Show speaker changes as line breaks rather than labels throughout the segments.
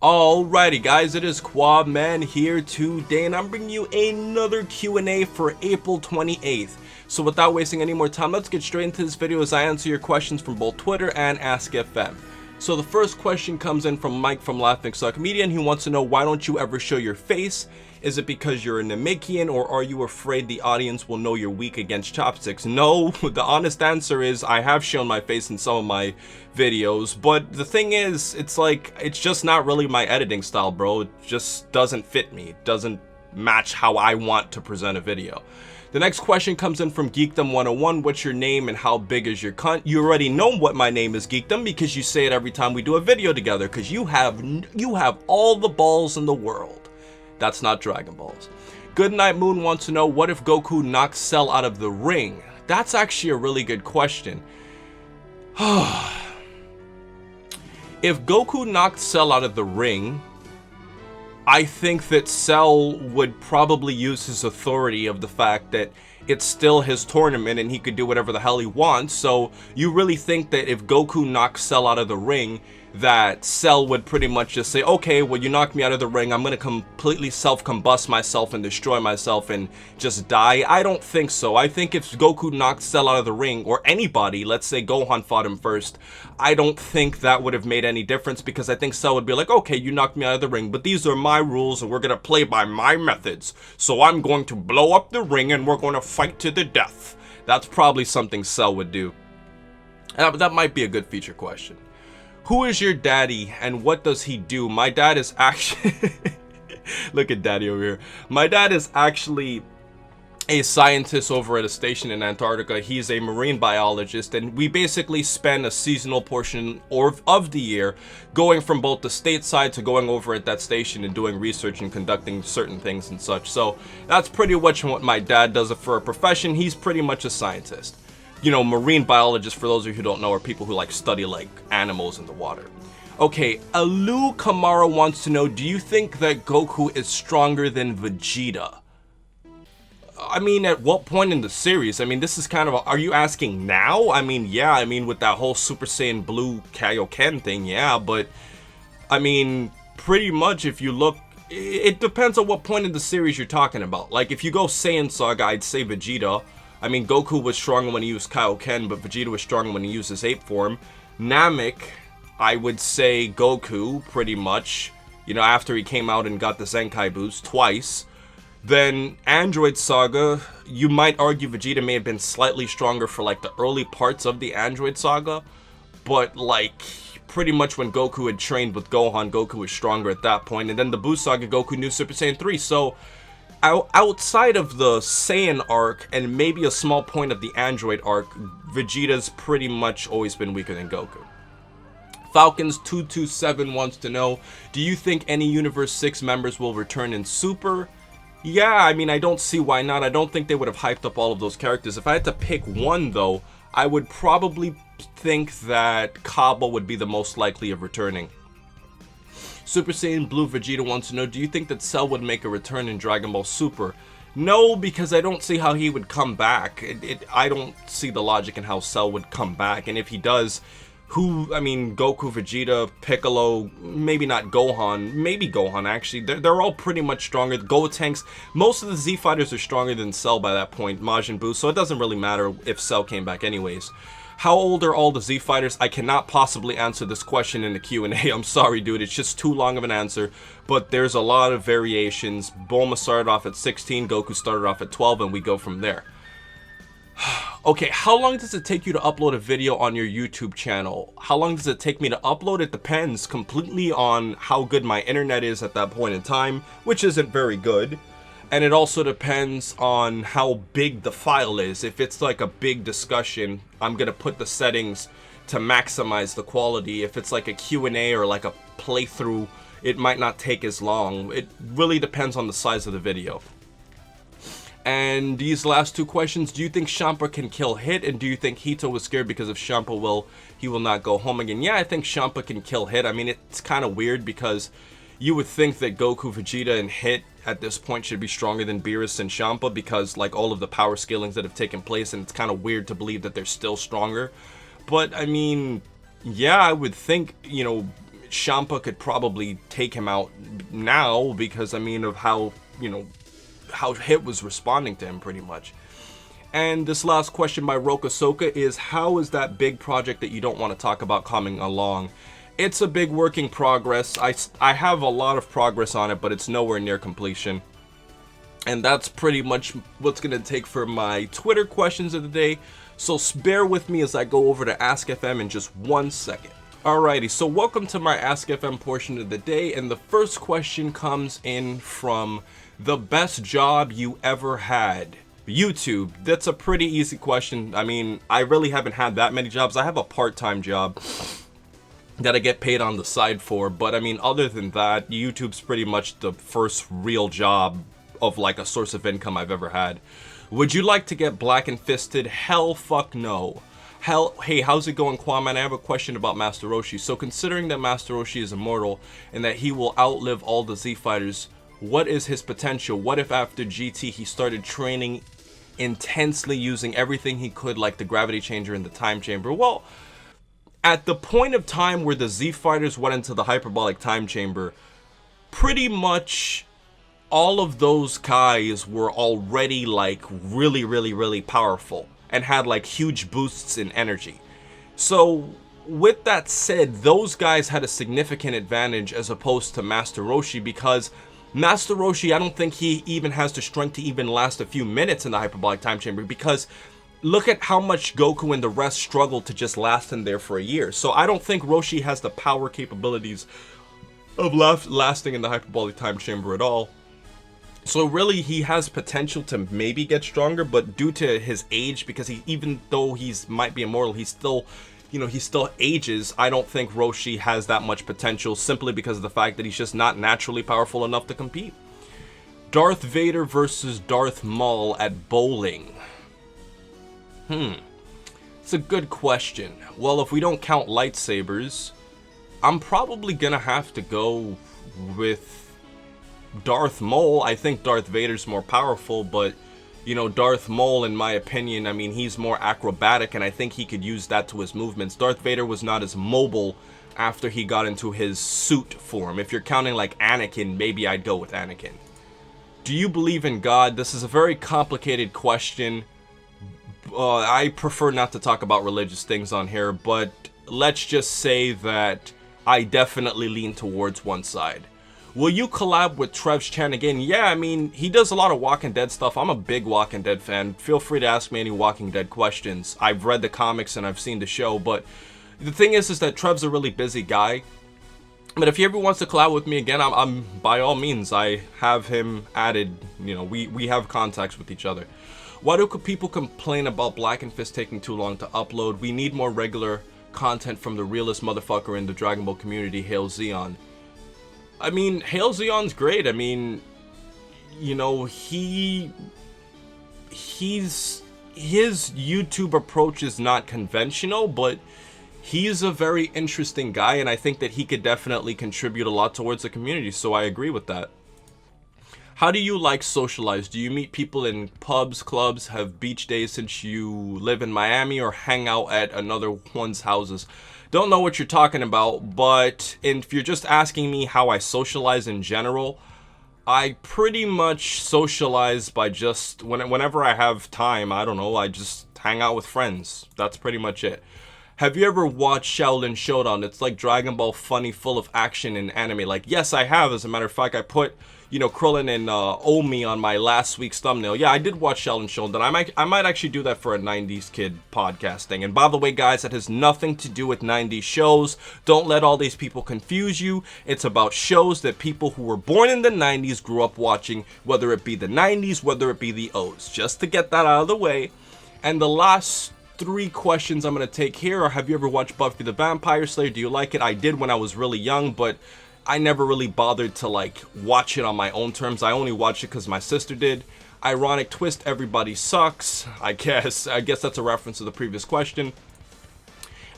Alrighty guys, it is Qaaman here today, and I'm bringing you another Q&A for April 28th. So without wasting any more time, let's get straight into this video as I answer your questions from both Twitter and Askfm. So the first question comes in from Mike from Laughing Media, and he wants to know, why don't you ever show your face? Is it because you're a Namekian, or are you afraid the audience will know you're weak against chopsticks? No, the honest answer is I have shown my face in some of my videos, but the thing is, it's just not really my editing style, bro. It just doesn't fit me. It doesn't match how I want to present a video. The next question comes in from Geekdom 101. What's your name and how big is your cunt? You already know what my name is, Geekdom, because you say it every time we do a video together, because you have all the balls in the world. That's not Dragon Balls. Goodnight Moon wants to know, what if Goku knocks Cell out of the ring? That's actually a really good question. If Goku knocked Cell out of the ring, I think that Cell would probably use his authority of the fact that it's still his tournament and he could do whatever the hell he wants. So you really think that if Goku knocks Cell out of the ring, that Cell would pretty much just say, okay, well, you knocked me out of the ring, I'm gonna completely self-combust myself and destroy myself and just die? I don't think so. I think if Goku knocked Cell out of the ring, or anybody, let's say Gohan fought him first, I don't think that would have made any difference, because I think Cell would be like, okay, you knocked me out of the ring, but these are my rules and we're gonna play by my methods. So I'm going to blow up the ring and we're going to fight to the death. That's probably something Cell would do. That might be a good feature question. Who is your daddy and what does he do? My dad is actually look at daddy over here. My dad is actually a scientist over at a station in Antarctica. He's a marine biologist, and we basically spend a seasonal portion of the year going from both the stateside to going over at that station and doing research and conducting certain things and such. So that's pretty much what my dad does for a profession. He's pretty much a scientist. You know, marine biologists, for those of you who don't know, are people who study animals in the water. Okay, Alu Kamara wants to know, do you think that Goku is stronger than Vegeta? I mean, at what point in the series? I mean, this is kind of are you asking now? I mean, yeah, I mean, with that whole Super Saiyan Blue Kaioken thing, yeah, but I mean, pretty much if you look, it depends on what point in the series you're talking about. Like, if you go Saiyan Saga, I'd say Vegeta. I mean, Goku was stronger when he used Kaioken, but Vegeta was stronger when he used his ape form. Namek, I would say Goku, pretty much. You know, after he came out and got the Zenkai boost twice. Then Android Saga, you might argue Vegeta may have been slightly stronger for the early parts of the Android Saga. But pretty much when Goku had trained with Gohan, Goku was stronger at that point. And then the Buu Saga, Goku knew Super Saiyan 3. So outside of the Saiyan arc and maybe a small point of the Android arc, Vegeta's pretty much always been weaker than Goku. Falcons227 wants to know, do you think any Universe 6 members will return in Super? Yeah, I mean, I don't see why not. I don't think they would have hyped up all of those characters. If I had to pick one, though, I would probably think that Cabba would be the most likely of returning. Super Saiyan Blue Vegeta wants to know, do you think that Cell would make a return in Dragon Ball Super? No, because I don't see how he would come back. I don't see the logic in how Cell would come back. And if he does, I mean, Goku, Vegeta, Piccolo, maybe not Gohan, maybe Gohan actually. They're all pretty much stronger. The Gotenks, most of the Z Fighters are stronger than Cell by that point, Majin Buu, so it doesn't really matter if Cell came back anyways. How old are all the Z Fighters? I cannot possibly answer this question in the Q&A. I'm sorry, dude. It's just too long of an answer. But there's a lot of variations. Bulma started off at 16, Goku started off at 12, and we go from there. Okay, how long does it take you to upload a video on your YouTube channel? How long does it take me to upload? It depends completely on how good my internet is at that point in time, which isn't very good. And it also depends on how big the file is. If it's a big discussion, I'm gonna put the settings to maximize the quality. If it's a Q&A or a playthrough, it might not take as long. It really depends on the size of the video. And these last two questions, do you think Champa can kill Hit? And do you think Hito was scared because if Champa will not go home again? Yeah, I think Champa can kill Hit. I mean, it's kind of weird because you would think that Goku, Vegeta, and Hit at this point should be stronger than Beerus and Champa because all of the power scalings that have taken place, and it's kind of weird to believe that they're still stronger. But I mean, yeah, I would think, you know, Champa could probably take him out now because, I mean, of how, how Hit was responding to him pretty much. And this last question by Roka Soka is, how is that big project that you don't want to talk about coming along? It's a big work in progress. I have a lot of progress on it, but it's nowhere near completion. And that's pretty much what's going to take for my Twitter questions of the day. So bear with me as I go over to Askfm in just 1 second. Alrighty, so welcome to my Askfm portion of the day. And the first question comes in from the best job you ever had. YouTube. That's a pretty easy question. I mean, I really haven't had that many jobs. I have a part-time job that I get paid on the side for, but I mean, other than that, YouTube's pretty much the first real job of like a source of income I've ever had. Would you like to get Blackenfisted? Hell fuck no. Hell, hey, how's it going, Qaaman? I have a question about Master Roshi. So considering that Master Roshi is immortal and that he will outlive all the Z fighters, what is his potential? What if after GT he started training intensely, using everything he could, like the gravity changer and the time chamber? Well, at the point of time where the Z fighters went into the hyperbolic time chamber, pretty much all of those guys were already like really powerful and had like huge boosts in energy. So with that said, those guys had a significant advantage as opposed to Master Roshi, because Master Roshi, I don't think he even has the strength to even last a few minutes in the hyperbolic time chamber, because look at how much Goku and the rest struggled to just last in there for a year. So I don't think Roshi has the power capabilities of lasting in the hyperbolic time chamber at all. So really, he has potential to maybe get stronger, but due to his age, because even though he's might be immortal, he's still, he still ages. I don't think Roshi has that much potential, simply because of the fact that he's just not naturally powerful enough to compete. Darth Vader versus Darth Maul at bowling. It's a good question. Well, if we don't count lightsabers, I'm probably gonna have to go with Darth Maul. I think Darth Vader's more powerful, but Darth Maul, in my opinion, I mean, he's more acrobatic, and I think he could use that to his movements. Darth Vader was not as mobile after he got into his suit form. If you're counting like Anakin, maybe I'd go with Anakin. Do you believe in God? This is a very complicated question. I prefer not to talk about religious things on here, but let's just say that I definitely lean towards one side. Will you collab with Trev's Chan again? Yeah, I mean, he does a lot of Walking Dead stuff. I'm a big Walking Dead fan. Feel free to ask me any Walking Dead questions. I've read the comics and I've seen the show, but the thing is that Trev's a really busy guy. But if he ever wants to collab with me again, I'm by all means, I have him added. We have contacts with each other. Why do people complain about Blackenfist taking too long to upload? We need more regular content from the realest motherfucker in the Dragon Ball community, Hail Zeon. I mean, Hail Zeon's great. I mean, his YouTube approach is not conventional, but he's a very interesting guy, and I think that he could definitely contribute a lot towards the community, so I agree with that. How do you like socialize? Do you meet people in pubs, clubs, have beach days since you live in Miami, or hang out at another one's houses? Don't know what you're talking about, but if you're just asking me how I socialize in general, I pretty much socialize by just, whenever I have time, I don't know, I just hang out with friends. That's pretty much it. Have you ever watched Shaolin Showdown? It's like Dragon Ball funny, full of action and anime. Like, yes, I have. As a matter of fact, I put, Krillin and Omi on my last week's thumbnail. Yeah, I did watch Shaolin Showdown. I might actually do that for a 90s kid podcasting. And by the way, guys, that has nothing to do with 90s shows. Don't let all these people confuse you. It's about shows that people who were born in the 90s grew up watching, whether it be the 90s, whether it be the O's. Just to get that out of the way. And the last 3 questions I'm going to take here are, have you ever watched Buffy the Vampire Slayer? Do you like it? I did when I was really young, but I never really bothered to watch it on my own terms. I only watched it because my sister did. Ironic twist, everybody sucks. I guess that's a reference to the previous question.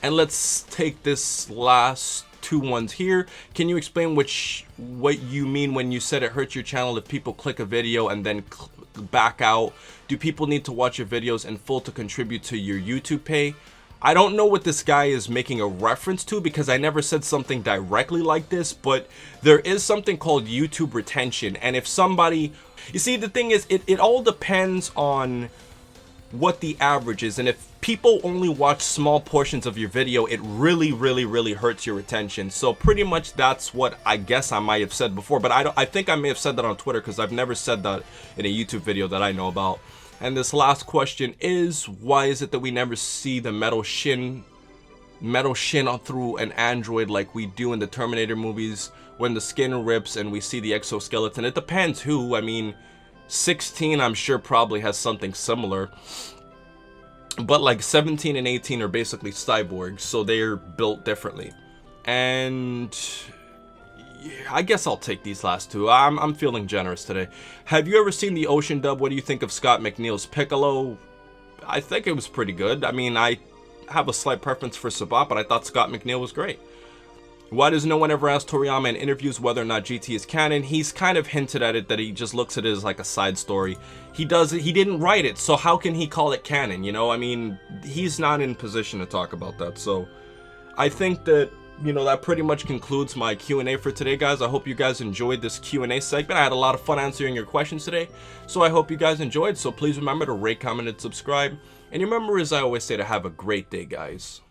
And let's take this last 2 ones here. Can you explain what you mean when you said it hurts your channel if people click a video and then back out? Do people need to watch your videos in full to contribute to your YouTube pay? I don't know what this guy is making a reference to because I never said something directly like this, but there is something called YouTube retention. And if somebody, you see, the thing is, it all depends on what the average is. And if people only watch small portions of your video, it really hurts your retention. So pretty much that's what I guess I might have said before, but I think I may have said that on Twitter because I've never said that in a YouTube video that I know about. And this last question is, why is it that we never see the metal shin through an android like we do in the Terminator movies when the skin rips and we see the exoskeleton? It depends who. I mean, 16 I'm sure probably has something similar, but like 17 and 18 are basically cyborgs, so they're built differently. And I guess I'll take these last two. I'm feeling generous today. Have you ever seen the Ocean dub? What do you think of Scott McNeil's Piccolo? I think it was pretty good. I mean, I have a slight preference for Sabat, but I thought Scott McNeil was great. Why does no one ever ask Toriyama in interviews whether or not GT is canon? He's kind of hinted at it, that he just looks at it as like a side story. He didn't write it, so how can he call it canon, you know? I mean, he's not in position to talk about that. So I think that, you know, that pretty much concludes my Q&A for today, guys. I hope you guys enjoyed this Q&A segment. I had a lot of fun answering your questions today, so I hope you guys enjoyed. So please remember to rate, comment, and subscribe. And remember, as I always say, to have a great day, guys.